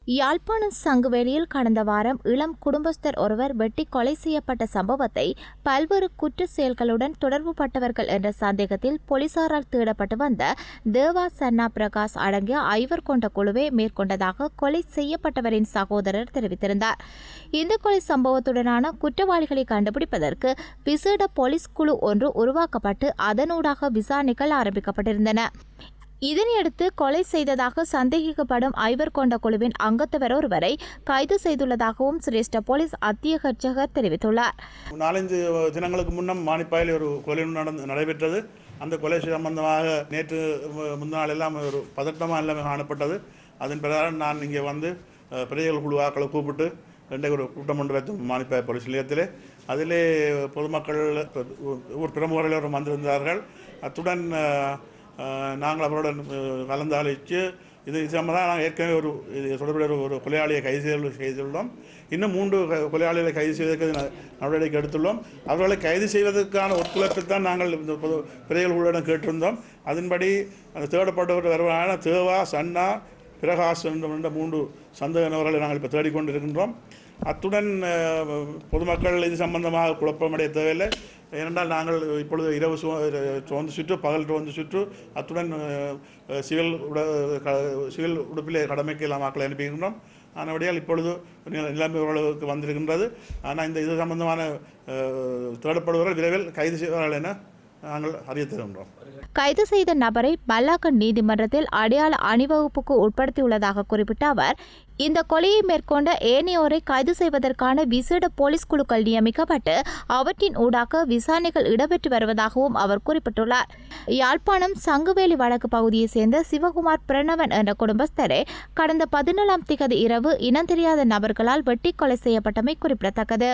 யாழ்ப்பாணம் சங்குவேலியில் கடந்த வாரம் இளம் குடும்பஸ்தர் ஒருவர் வெட்டி கொலை செய்யப்பட்ட சம்பவத்தை பல்வேறு குற்ற செயல்களுடன் தொடர்புபட்டவர்கள் என்ற சந்தேகத்தில் போலீசாரால் தேடப்பட்டு வந்த தேவா சன்னா பிரகாஷ் அடங்கிய 5 கொண்ட குழுவை மேற்கொண்டதாக கொலை செய்யப்பட்டவரின் சகோதரர் தெரிவித்திருந்தார். இந்த கொலை சம்பவத்துடனான குற்றவாளிகளை கண்டுபிடிப்பதற்கு விசேட போலீஸ் குழு ஒன்று உருவாக்கப்பட்டு அதனூடாக விசாரணைகள் ஆரம்பிக்கப்பட்டிருந்தன. இதனையடுத்து கொலை செய்ததாக சந்தேகிக்கப்படும் 5 கொண்ட குழுவின் அங்கத்தவர் ஒருவரை கைது செய்துள்ளதாகவும் சிரேஷ்ட போலீஸ் அத்தியட்சகர் தெரிவித்துள்ளார். 4-5 தினங்களுக்கு முன்னம் மானிப்பாயில் ஒரு கொலை நடைபெற்றது. அந்த கொலை சம்பந்தமாக நேற்று முன்னாள் எல்லாம் ஒரு பதட்டமாக எல்லாமே காணப்பட்டது. அதன் பிரகாரம் நான் இங்கே வந்து பிரஜைகள் குழுவாக்களை கூப்பிட்டு ஒரு கூட்டம் ஒன்று வைத்து மானிப்பாய் போலீஸ் நிலையத்திலே அதிலே பொதுமக்கள் ஊர் பிரமுகர்கள் வந்திருந்தார்கள். அத்துடன் நாங்கள் அவருடன் கலந்தாலோசித்து இது சம்பந்தமாக நாங்கள் ஏற்கனவே தொடர்புடைய ஒரு கொலையாளியை கைது செய்துள்ளோம். இன்னும் 3 கொலையாளிகளை கைது செய்வதற்கு நடவடிக்கை எடுத்துள்ளோம். அவர்களை கைது செய்வதற்கான ஒத்துழைப்பை தான் நாங்கள் இந்த பிரஜைகள் குழுவிடம் கேட்டிருந்தோம். அதன்படி அந்த தேடப்பட்டவர் வருவான தேவா சன்னா பிரகாஷ் என்ற 3 சந்தேக நபர்களை நாங்கள் இப்போ தேடிக்கொண்டிருக்கின்றோம். அத்துடன் பொதுமக்கள் இது சம்பந்தமாக குழப்பமடைய தேவையில்லை. ஏனென்றால் நாங்கள் இப்பொழுது இரவு சோர்ந்து சுற்று பகல் சோர்ந்து சுற்று அத்துடன் சிவில் உடுப்பிலே கடமைக்கு எல்லாம் மக்களை அனுப்பியிருக்கின்றோம். ஆனபடியால் இப்பொழுது நிலைமை ஓரளவுக்கு வந்திருக்கின்றது. ஆனால் இந்த இது சம்பந்தமான தேடப்படுபவர்கள் விரைவில் கைது செய்வார்கள் என நாங்கள் அறிய தருகின்றோம். கைது செய்த நபரை பல்லாக்கன் நீதிமன்றத்தில் அடையாள அணிவகுப்புக்கு உட்படுத்தியுள்ளதாக குறிப்பிட்ட அவர், இந்த கொலையை மேற்கொண்ட ஏனையோரை கைது செய்வதற்கான விசேட போலீஸ் குழுக்கள் நியமிக்கப்பட்டு அவற்றின் ஊடாக விசாரணைகள் இடம்பெற்று வருவதாகவும் அவர் குறிப்பிட்டுள்ளார். யாழ்ப்பாணம் சங்குவேலி வடக்கு பகுதியைச் சேர்ந்த சிவகுமார் பிரணவன் என்ற குடும்பஸ்தரே கடந்த 14ஆம் திகதி இரவு இனந்தெரியாத நபர்களால் வெட்டி கொலை செய்யப்பட்டமை குறிப்பிடத்தக்கது.